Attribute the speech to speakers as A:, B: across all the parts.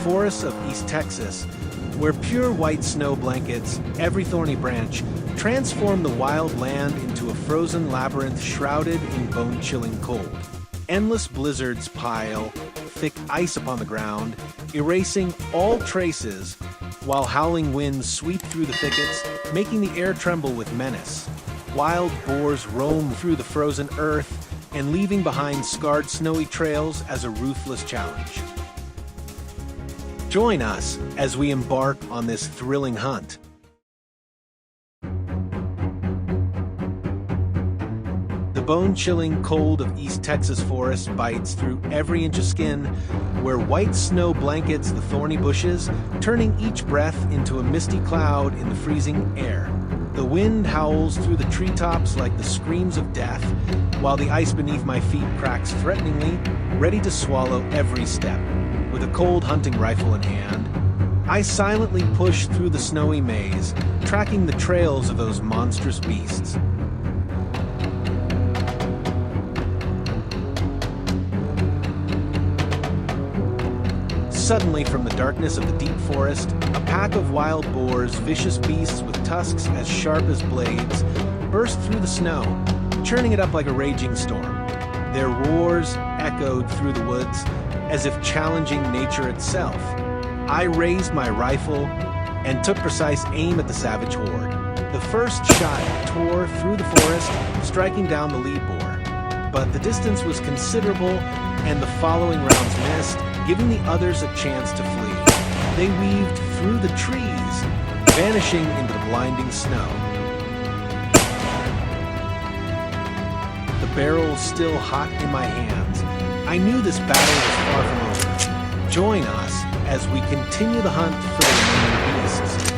A: forests of East Texas, where pure white snow blankets every thorny branch, transform the wild land into a frozen labyrinth shrouded in bone-chilling cold. Endless blizzards pile thick ice upon the ground, erasing all traces, while howling winds sweep through the thickets, making the air tremble with menace. Wild boars roam through the frozen earth and leaving behind scarred snowy trails as a ruthless challenge. Join us as we embark on this thrilling hunt. The bone-chilling cold of East Texas forest bites through every inch of skin, where white snow blankets the thorny bushes, turning each breath into a misty cloud in the freezing air. The wind howls through the treetops like the screams of death, while the ice beneath my feet cracks threateningly, ready to swallow every step. With a cold hunting rifle in hand, I silently push through the snowy maze, tracking the trails of those monstrous beasts. Suddenly, from the darkness of the deep forest, a pack of wild boars, vicious beasts with tusks as sharp as blades, burst through the snow, churning it up like a raging storm. Their roars echoed through the woods, as if challenging nature itself. I raised my rifle and took precise aim at the savage horde. The first shot tore through the forest, striking down the lead boar. But the distance was considerable, and the following rounds missed, giving the others a chance to flee. They weaved through the trees, vanishing into the blinding snow. The barrel still hot in my hands, I knew this battle was far from over. Join us as we continue the hunt for the remaining beasts.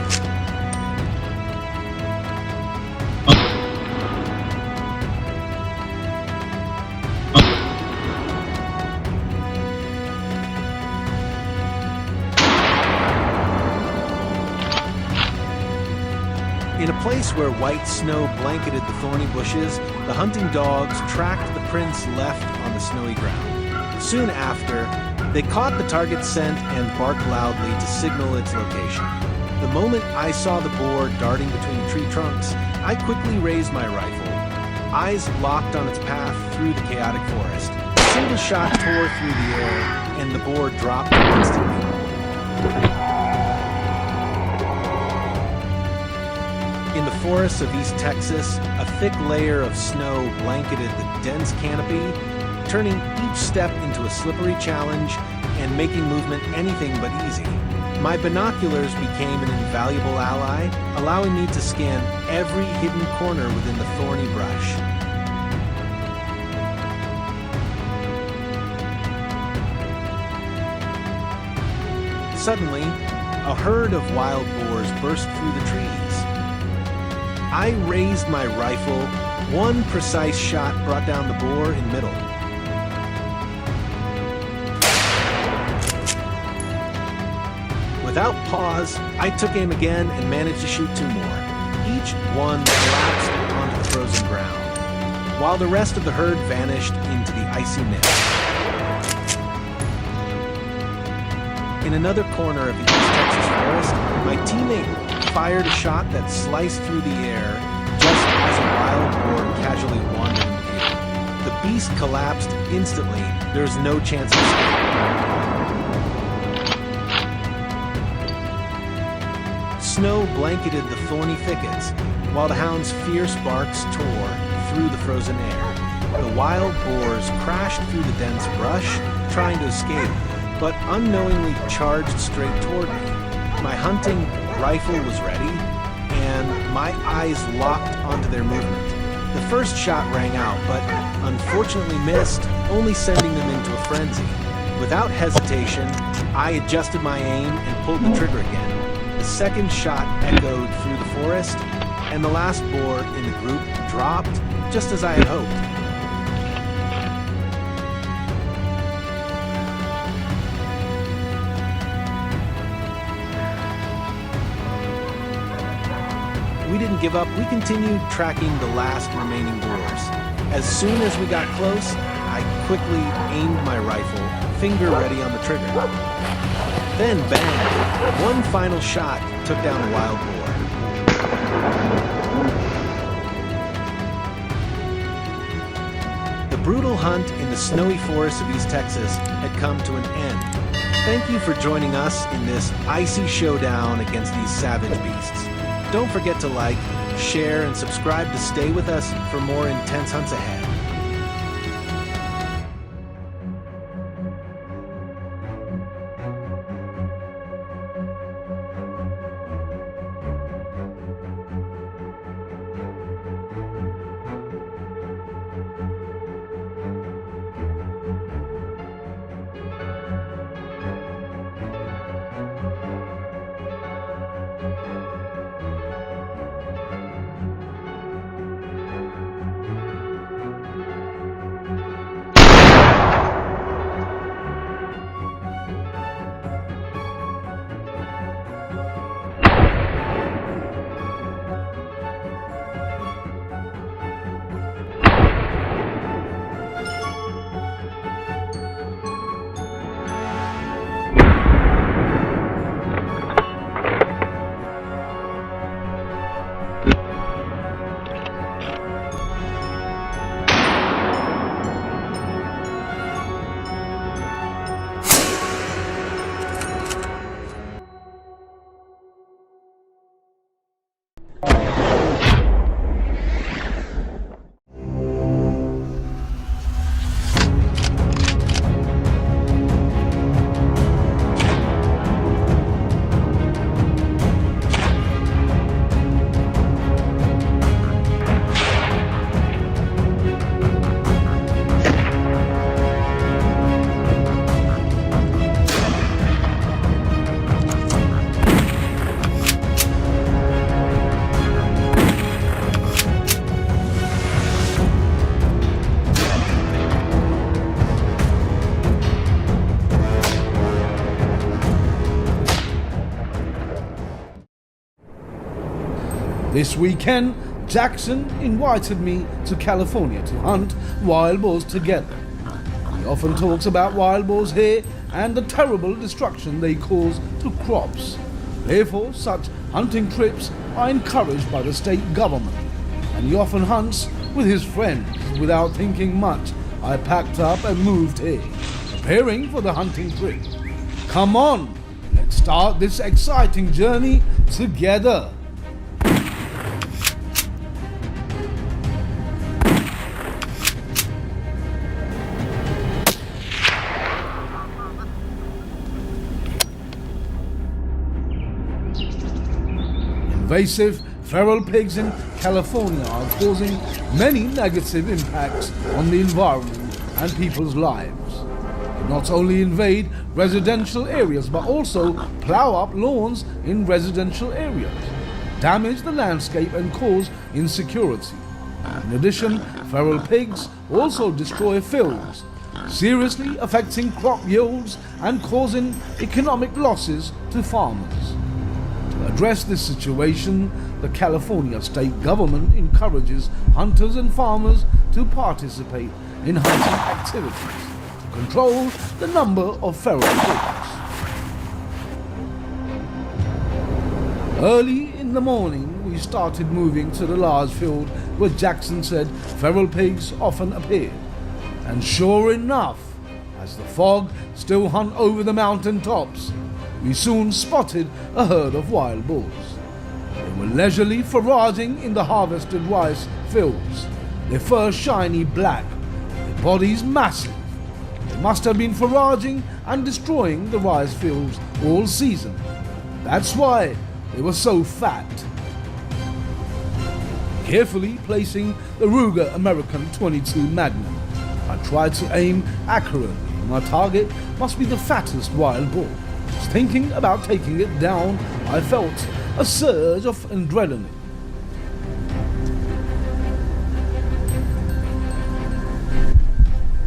A: In a place where white snow blanketed the thorny bushes, the hunting dogs tracked the prints left on the snowy ground. Soon after, they caught the target's scent and barked loudly to signal its location. The moment I saw the boar darting between tree trunks, I quickly raised my rifle, eyes locked on its path through the chaotic forest. A single shot tore through the air, and the boar dropped instantly. In the forests of East Texas, a thick layer of snow blanketed the dense canopy, turning each step into a slippery challenge and making movement anything but easy. My binoculars became an invaluable ally, allowing me to scan every hidden corner within the thorny brush. Suddenly, a herd of wild boars burst through the trees. I raised my rifle. One precise shot brought down the boar in the middle. Without pause, I took aim again and managed to shoot two more. Each one collapsed onto the frozen ground, while the rest of the herd vanished into the icy mist. In another corner of the East Texas forest, my teammate fired a shot that sliced through the air just as a wild boar casually wandered into view. The beast collapsed instantly. There was no chance of escape. Snow blanketed the thorny thickets, while the hound's fierce barks tore through the frozen air. The wild boars crashed through the dense brush, trying to escape, but unknowingly charged straight toward me. My hunting rifle was ready, and my eyes locked onto their movement. The first shot rang out, but unfortunately missed, only sending them into a frenzy. Without hesitation, I adjusted my aim and pulled the trigger again. The second shot echoed through the forest, and the last boar in the group dropped, just as I had hoped. We didn't give up. We continued tracking the last remaining boars. As soon as we got close, I quickly aimed my rifle, finger ready on the trigger. Then bang! One final shot took down a wild boar. The brutal hunt in the snowy forests of East Texas had come to an end. Thank you for joining us in this icy showdown against these savage beasts. Don't forget to like, share, and subscribe to stay with us for more intense hunts ahead.
B: This weekend, Jackson invited me to California to hunt wild boars together. He often talks about wild boars here and the terrible destruction they cause to crops. Therefore, such hunting trips are encouraged by the state government, and he often hunts with his friends. Without thinking much, I packed up and moved here, preparing for the hunting trip. Come on, let's start this exciting journey together. Invasive feral pigs in California are causing many negative impacts on the environment and people's lives. They not only invade residential areas but also plow up lawns in residential areas, damage the landscape and cause insecurity. In addition, feral pigs also destroy fields, seriously affecting crop yields and causing economic losses to farmers. To address this situation, the California state government encourages hunters and farmers to participate in hunting activities to control the number of feral pigs. Early in the morning, we started moving to the large field where Jackson said feral pigs often appeared. And sure enough, as the fog still hung over the mountain tops, we soon spotted a herd of wild boars. They were leisurely foraging in the harvested rice fields, their fur shiny black, their bodies massive. They must have been foraging and destroying the rice fields all season. That's why they were so fat. Carefully placing the Ruger American 22 Magnum, I tried to aim accurately. My target must be the fattest wild boar. Just thinking about taking it down, I felt a surge of adrenaline.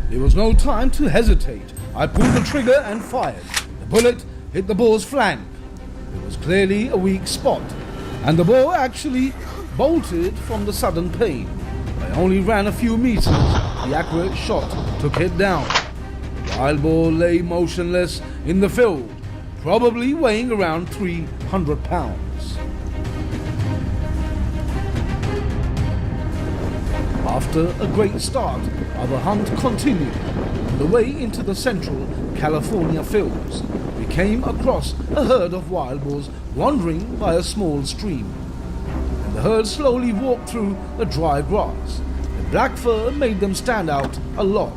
B: There was no time to hesitate. I pulled the trigger and fired. The bullet hit the boar's flank. It was clearly a weak spot, and the boar actually bolted from the sudden pain. I only ran a few meters. The accurate shot took it down. The wild boar lay motionless in the field, probably weighing around 300 pounds. After a great start, our hunt continued. On the way into the central California fields, we came across a herd of wild boars wandering by a small stream. And the herd slowly walked through the dry grass. The black fur made them stand out a lot.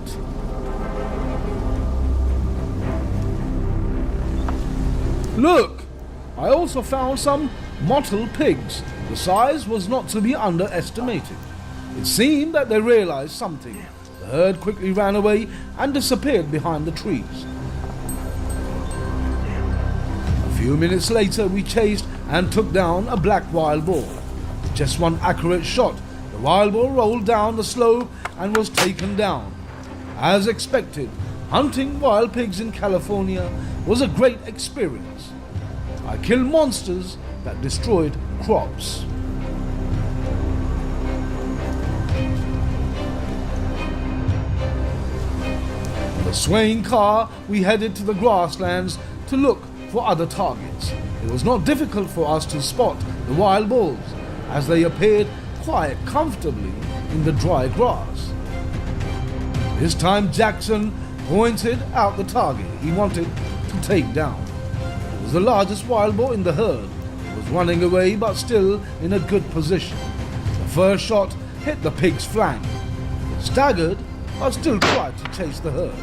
B: Look! I also found some mottled pigs. The size was not to be underestimated. It seemed that they realized something. The herd quickly ran away and disappeared behind the trees. A few minutes later, we chased and took down a black wild boar. With just one accurate shot, the wild boar rolled down the slope and was taken down. As expected, hunting wild pigs in California was a great experience. I killed monsters that destroyed crops. On the swaying car, we headed to the grasslands to look for other targets. It was not difficult for us to spot the wild boars, as they appeared quite comfortably in the dry grass. This time Jackson pointed out the target he wanted to take down. It was the largest wild boar in the herd. It was running away but still in a good position. The first shot hit the pig's flank. It staggered but still tried to chase the herd.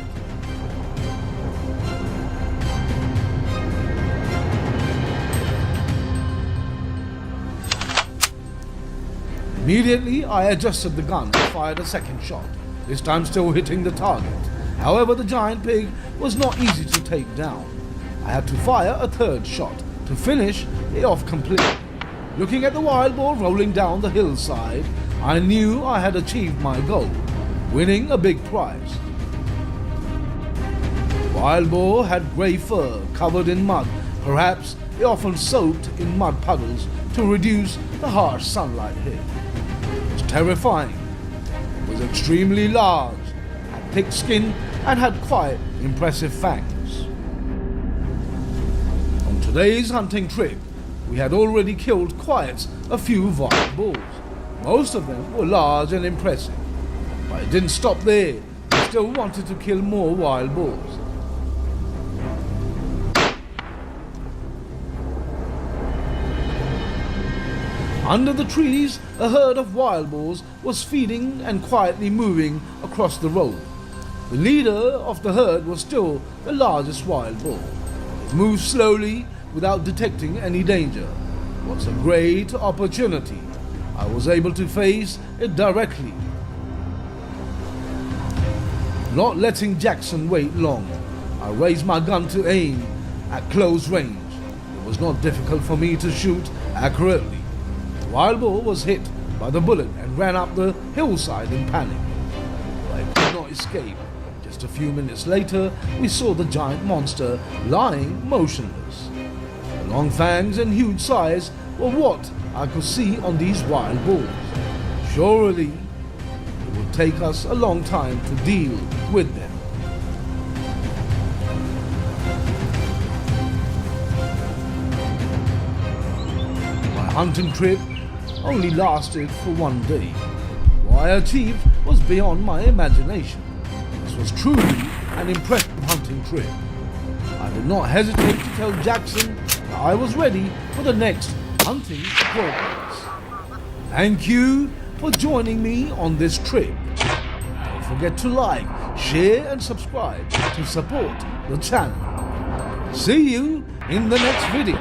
B: Immediately I adjusted the gun and fired a second shot, this time still hitting the target. However, the giant pig was not easy to take down. I had to fire a third shot to finish it off completely. Looking at the wild boar rolling down the hillside, I knew I had achieved my goal, winning a big prize. The wild boar had grey fur covered in mud. Perhaps it often soaked in mud puddles to reduce the harsh sunlight hit. It was terrifying. It was extremely large, had thick skin and had quite impressive fangs. On today's hunting trip, we had already killed quite a few wild boars. Most of them were large and impressive, but it didn't stop there. We still wanted to kill more wild boars. Under the trees, a herd of wild boars was feeding and quietly moving across the road. The leader of the herd was still the largest wild boar. It moved slowly without detecting any danger. It was a great opportunity. I was able to face it directly, not letting Jackson wait long. I raised my gun to aim at close range. It was not difficult for me to shoot accurately. The wild boar was hit by the bullet and ran up the hillside in panic. But I could not escape. Just a few minutes later, we saw the giant monster lying motionless. The long fangs and huge size were what I could see on these wild boars. Surely, it would take us a long time to deal with them. My hunting trip only lasted for one day. What I achieved was beyond my imagination. This was truly an impressive hunting trip. I did not hesitate to tell Jackson that I was ready for the next hunting progress. Thank you for joining me on this trip. Don't forget to like, share and subscribe to support the channel. See you in the next video.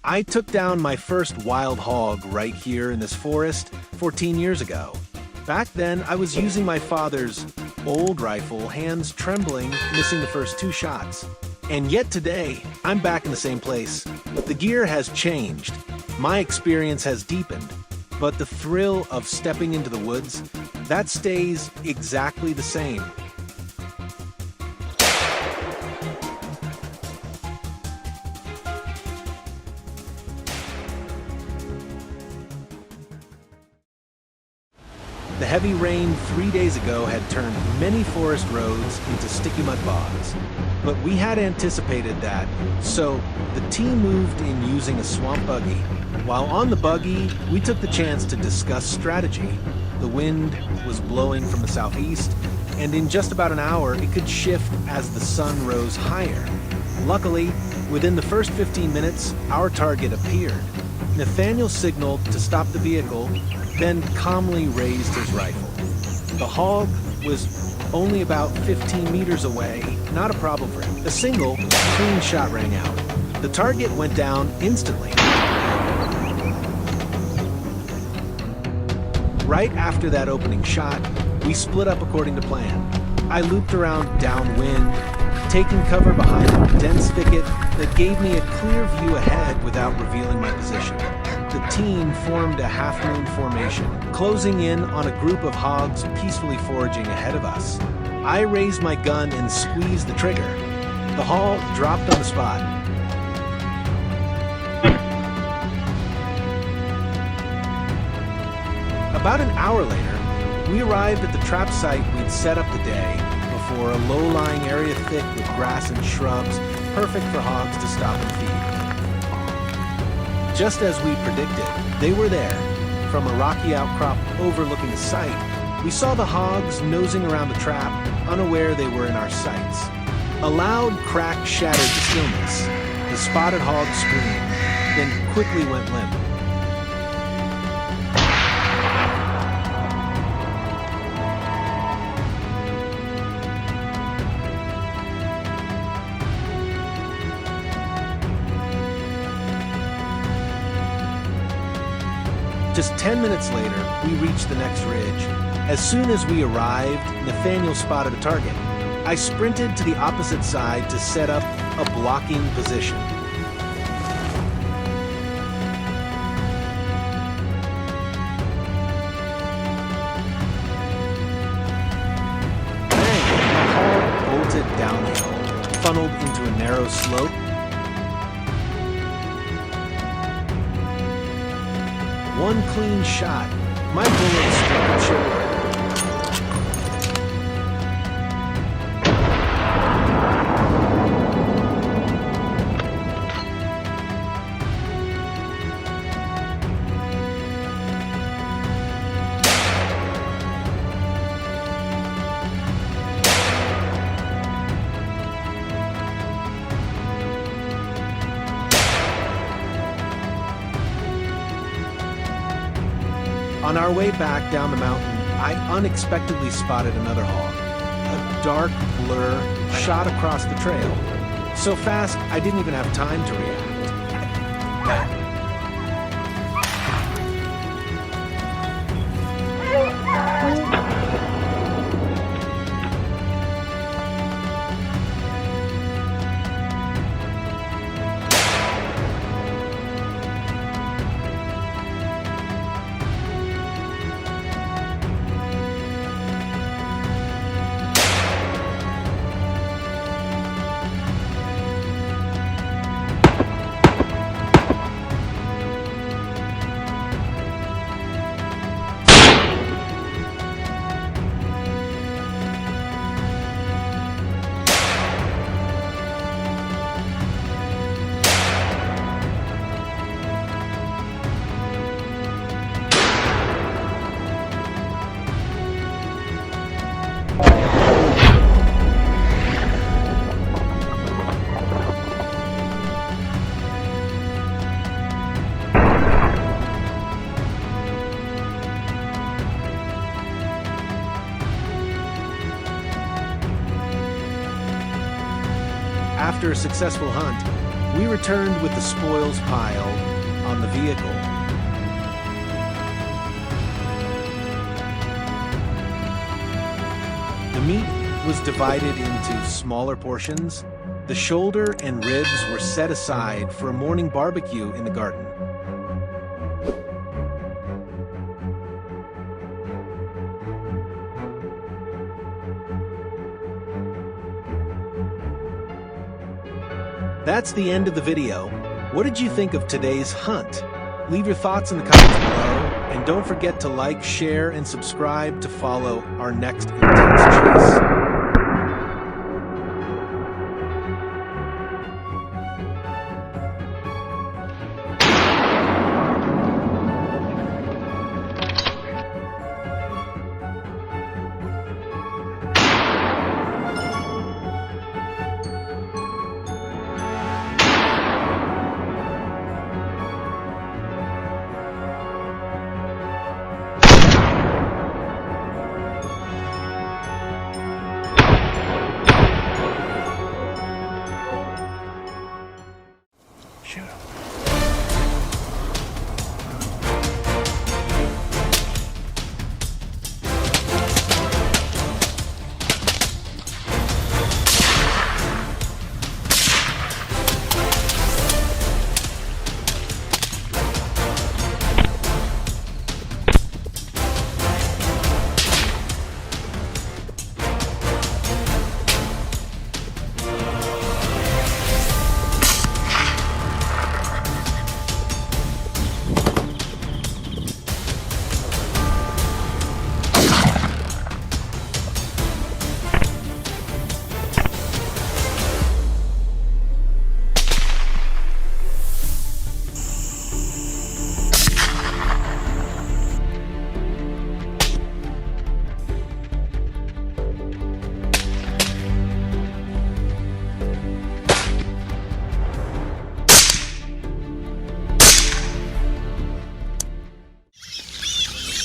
A: I took down my first wild hog right here in this forest 14 years ago. Back then, I was using my father's old rifle, hands trembling, missing the first 2 shots. And yet today, I'm back in the same place. The gear has changed. My experience has deepened. But the thrill of stepping into the woods, that stays exactly the same. The heavy rain 3 days ago had turned many forest roads into sticky mud bogs. But we had anticipated that, so the team moved in using a swamp buggy. While on the buggy, we took the chance to discuss strategy. The wind was blowing from the southeast, and in just about an hour, it could shift as the sun rose higher. Luckily, within the first 15 minutes, our target appeared. Nathaniel signaled to stop the vehicle, then calmly raised his rifle. The hog was only about 15 meters away, not a problem for him. A single, clean shot rang out. The target went down instantly. Right after that opening shot, we split up according to plan. I looped around downwind, taking cover behind a dense thicket that gave me a clear view ahead without revealing my position. The team formed a half-moon formation, closing in on a group of hogs peacefully foraging ahead of us. I raised my gun and squeezed the trigger. The hog dropped on the spot. About an hour later, we arrived at the trap site we'd set up the day before, a low-lying area thick with grass and shrubs, perfect for hogs to stop and feed. Just as we predicted, they were there. From a rocky outcrop overlooking the site, we saw the hogs nosing around the trap, unaware they were in our sights. A loud crack shattered the stillness. The spotted hog screamed, then quickly went limp. Just 10 minutes later, we reached the next ridge. As soon as we arrived, Nathaniel spotted a target. I sprinted to the opposite side to set up a blocking position. Bang! The hog bolted downhill, funneled into a narrow slope. One clean shot. My bullet struck a shoulder. On our way back down the mountain, I unexpectedly spotted another hog. A dark blur shot across the trail. So fast, I didn't even have time to react. After a successful hunt, We returned with the spoils piled on the vehicle. The meat was divided into smaller portions. The shoulder and ribs were set aside for a morning barbecue in the garden. That's the end of the video. What did you think of today's hunt? Leave your thoughts in the comments below, and don't forget to like, share, and subscribe to follow our next intense chase.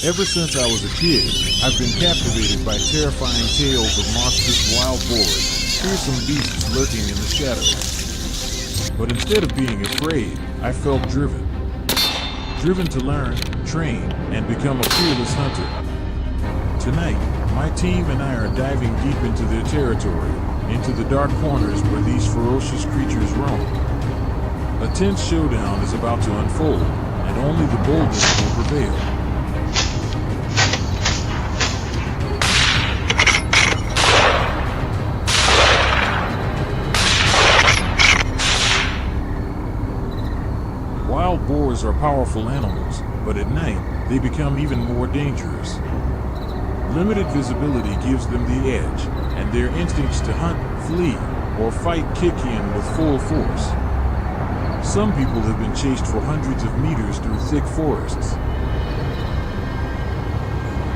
C: Ever since I was a kid, I've been captivated by terrifying tales of monstrous wild boars, fearsome beasts lurking in the shadows. But instead of being afraid, I felt driven. Driven to learn, train, and become a fearless hunter. Tonight, my team and I are diving deep into their territory, into the dark corners where these ferocious creatures roam. A tense showdown is about to unfold, and only the boldest will prevail. Wild boars are powerful animals, but at night, they become even more dangerous. Limited visibility gives them the edge, and their instincts to hunt, flee, or fight kick in with full force. Some people have been chased for hundreds of meters through thick forests.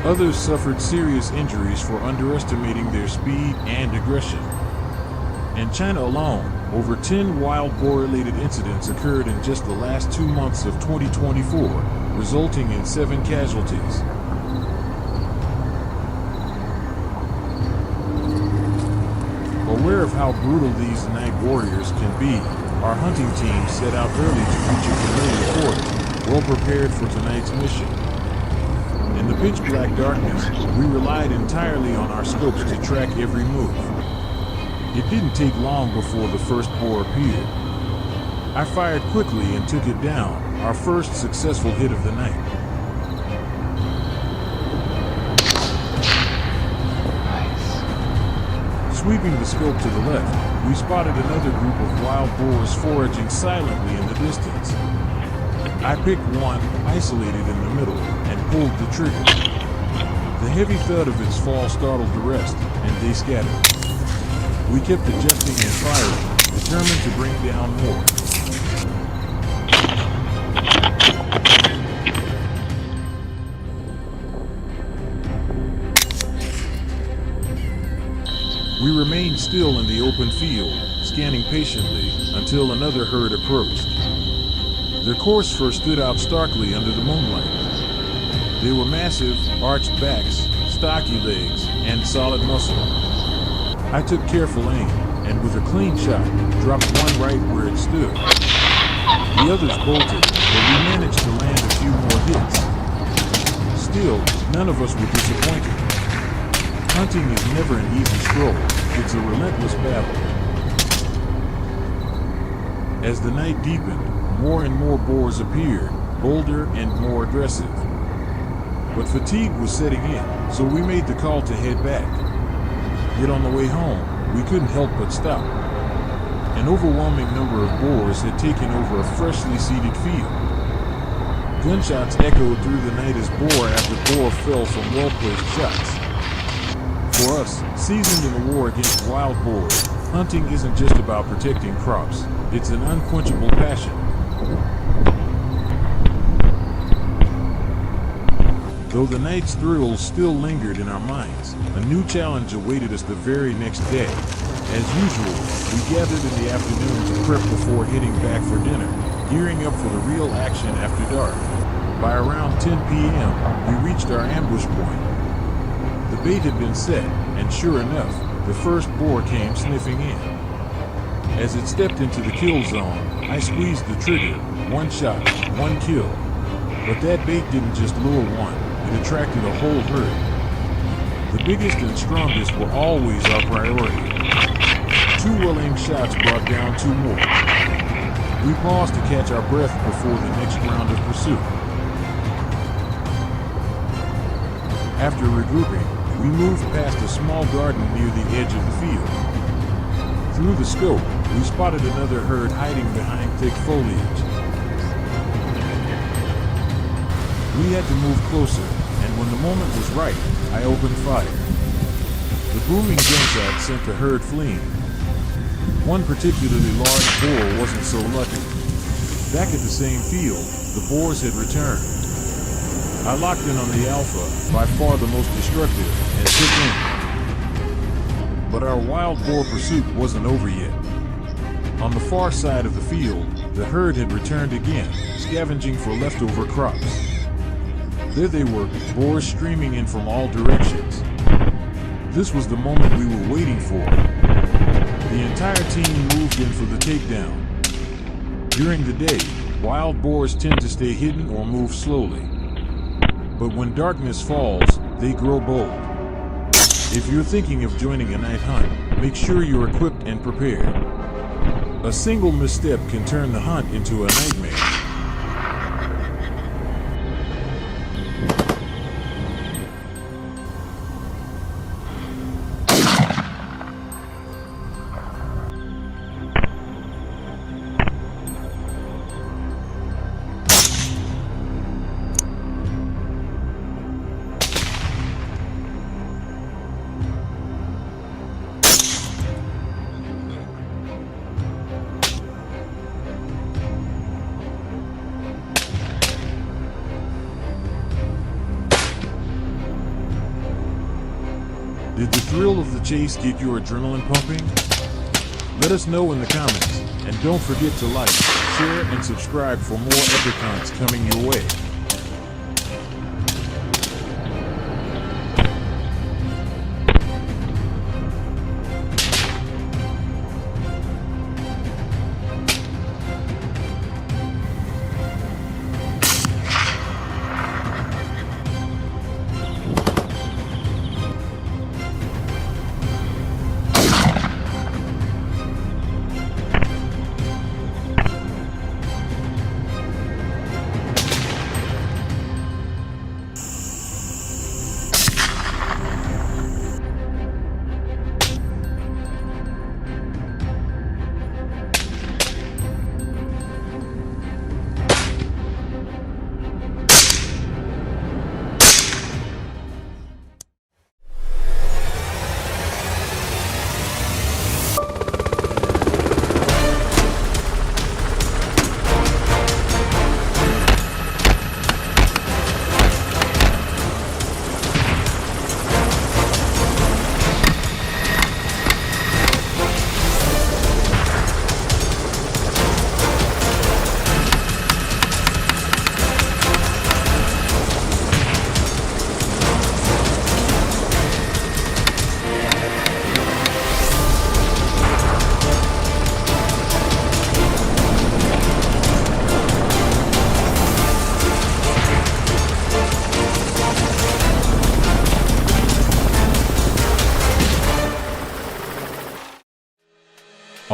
C: Others suffered serious injuries for underestimating their speed and aggression. In China alone, over 10 wild boar-related incidents occurred in just the last 2 months of 2024, resulting in 7 casualties. Aware of how brutal these night warriors can be, our hunting team set out early to reach a familiar forest, well prepared for tonight's mission. In the pitch-black darkness, we relied entirely on our scopes to track every move. It didn't take long before the first boar appeared. I fired quickly and took it down, our first successful hit of the night. Sweeping the scope to the left, we spotted another group of wild boars foraging silently in the distance. I picked one, isolated in the middle, and pulled the trigger. The heavy thud of its fall startled the rest, and they scattered. We kept adjusting and firing, determined to bring down more. We remained still in the open field, scanning patiently until another herd approached. Their course first stood out starkly under the moonlight. They were massive, arched backs, stocky legs, and solid muscle. I took careful aim, and with a clean shot, dropped one right where it stood. The others bolted, but we managed to land a few more hits. Still, none of us were disappointed. Hunting is never an easy stroll. It's a relentless battle. As the night deepened, more and more boars appeared, bolder and more aggressive. But fatigue was setting in, so we made the call to head back. Yet on the way home, we couldn't help but stop. An overwhelming number of boars had taken over a freshly seeded field. Gunshots echoed through the night as boar after boar fell from well-placed shots. For us, seasoned in the war against wild boars, hunting isn't just about protecting crops, it's an unquenchable passion. Though the night's thrills still lingered in our minds, a new challenge awaited us the very next day. As usual, we gathered in the afternoon to prep before heading back for dinner, gearing up for the real action after dark. By around 10 p.m., we reached our ambush point. The bait had been set, and sure enough, the first boar came sniffing in. As it stepped into the kill zone, I squeezed the trigger, one shot, one kill. But that bait didn't just lure one, it attracted a whole herd. The biggest and strongest were always our priority. Two well-aimed shots brought down two more. We paused to catch our breath before the next round of pursuit. After regrouping, we moved past a small garden near the edge of the field. Through the scope, we spotted another herd hiding behind thick foliage. We had to move closer, and when the moment was right, I opened fire. The booming gunshot sent the herd fleeing. One particularly large boar wasn't so lucky. Back at the same field, the boars had returned. I locked in on the alpha, by far the most destructive, and took in. But our wild boar pursuit wasn't over yet. On the far side of the field, the herd had returned again, scavenging for leftover crops. There they were, boars streaming in from all directions. This was the moment we were waiting for. The entire team moved in for the takedown. During the day, wild boars tend to stay hidden or move slowly. But when darkness falls, they grow bold. If you're thinking of joining a night hunt, make sure you're equipped and prepared. A single misstep can turn the hunt into a nightmare. Did the thrill of the chase get your adrenaline pumping? Let us know in the comments, and don't forget to like, share, and subscribe for more epic hunts coming your way.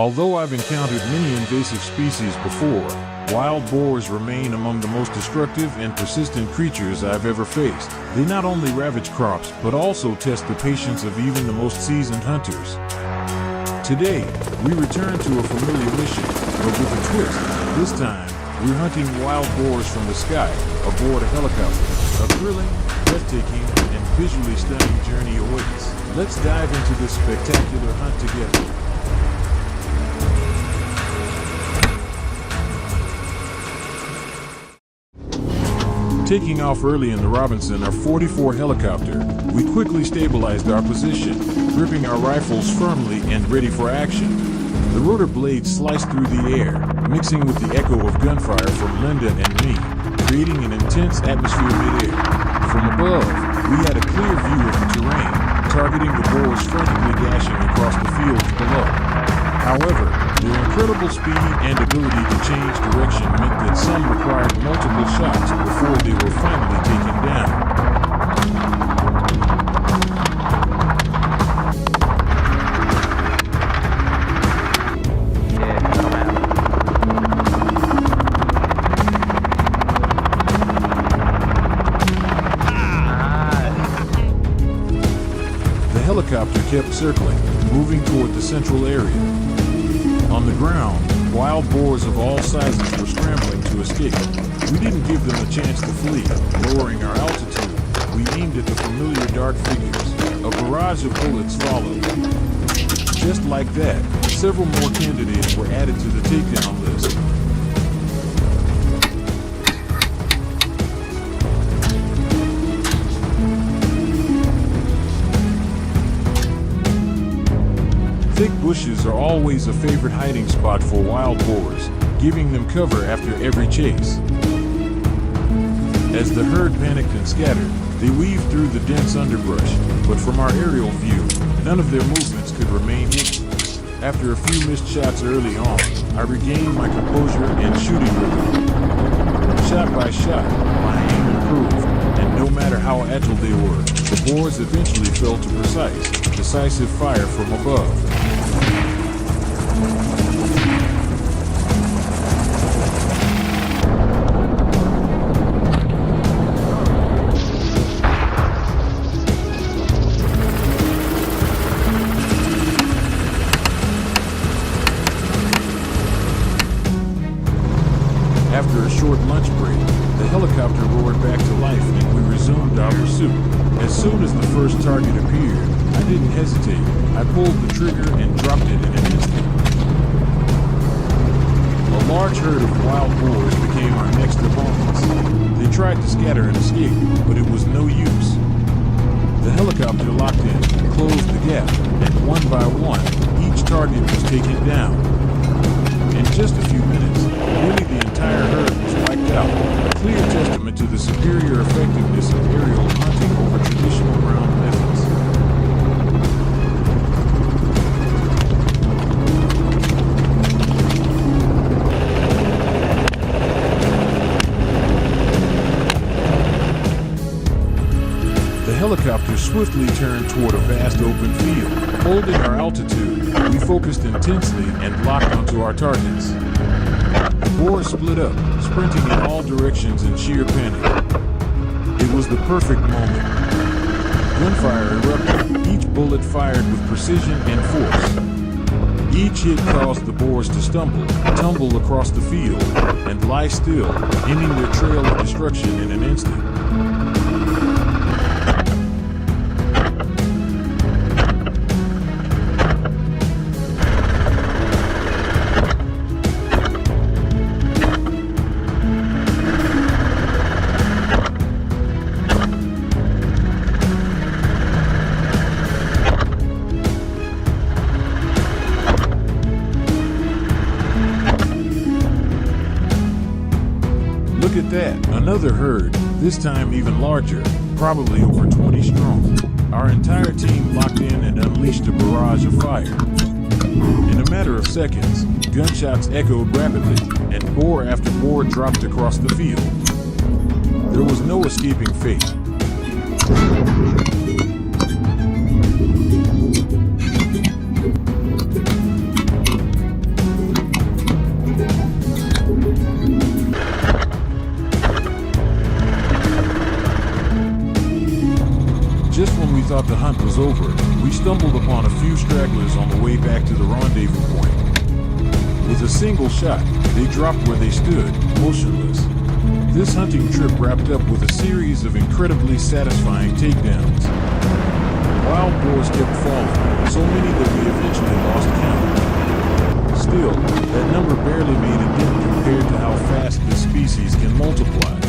C: Although I've encountered many invasive species before, wild boars remain among the most destructive and persistent creatures I've ever faced. They not only ravage crops, but also test the patience of even the most seasoned hunters. Today, we return to a familiar mission, but with a twist. This time, we're hunting wild boars from the sky, aboard a helicopter. A thrilling, breathtaking, and visually stunning journey awaits. Let's dive into this spectacular hunt together. Taking off early in the Robinson, our 44 helicopter, we quickly stabilized our position, gripping our rifles firmly and ready for action. The rotor blades sliced through the air, mixing with the echo of gunfire from Linda and me, creating an intense atmosphere midair. From above, we had a clear view of the terrain, targeting the boars frantically dashing across the fields below. However, their incredible speed and ability to change direction meant that some required multiple shots before they were finally taken down. The helicopter kept circling, moving toward the central area. On the ground, wild boars of all sizes were scrambling to escape. We didn't give them a chance to flee. Lowering our altitude, we aimed at the familiar dark figures. A barrage of bullets followed. Just like that, several more candidates were added to the takedown list. Thick bushes are always a favorite hiding spot for wild boars, giving them cover after every chase. As the herd panicked and scattered, they weaved through the dense underbrush, but from our aerial view, none of their movements could remain hidden. After a few missed shots early on, I regained my composure and shooting rhythm. Shot by shot, my aim improved, and no matter how agile they were, the boars eventually fell to decisive fire from above. After a short lunch break, the helicopter roared back to life and we resumed our pursuit. As soon as the first target appeared, I didn't hesitate. I pulled the trigger and dropped it in an instant. A large herd of wild boars became our next opponents. They tried to scatter and escape, but it was no use. The helicopter locked in, closed the gap, and one by one, each target was taken down. In just a few minutes, nearly the entire herd was wiped out, a clear testament to the superior effectiveness of aerial hunting over traditional ground methods. The helicopter swiftly turned toward a vast open field. Holding our altitude, we focused intensely and locked onto our targets. The boars split up, sprinting in all directions in sheer panic. It was the perfect moment. Gunfire erupted, each bullet fired with precision and force. Each hit caused the boars to stumble, tumble across the field, and lie still, ending their trail of destruction in an instant. Look at that, another herd, this time even larger, probably over 20 strong. Our entire team locked in and unleashed a barrage of fire. In a matter of seconds, gunshots echoed rapidly, and boar after boar dropped across the field. There was no escaping fate. thought the hunt was over, we stumbled upon a few stragglers on the way back to the rendezvous point. With a single shot, they dropped where they stood, motionless. This hunting trip wrapped up with a series of incredibly satisfying takedowns. Wild boars kept falling, so many that we eventually lost count. Still, that number barely made a dent compared to how fast this species can multiply.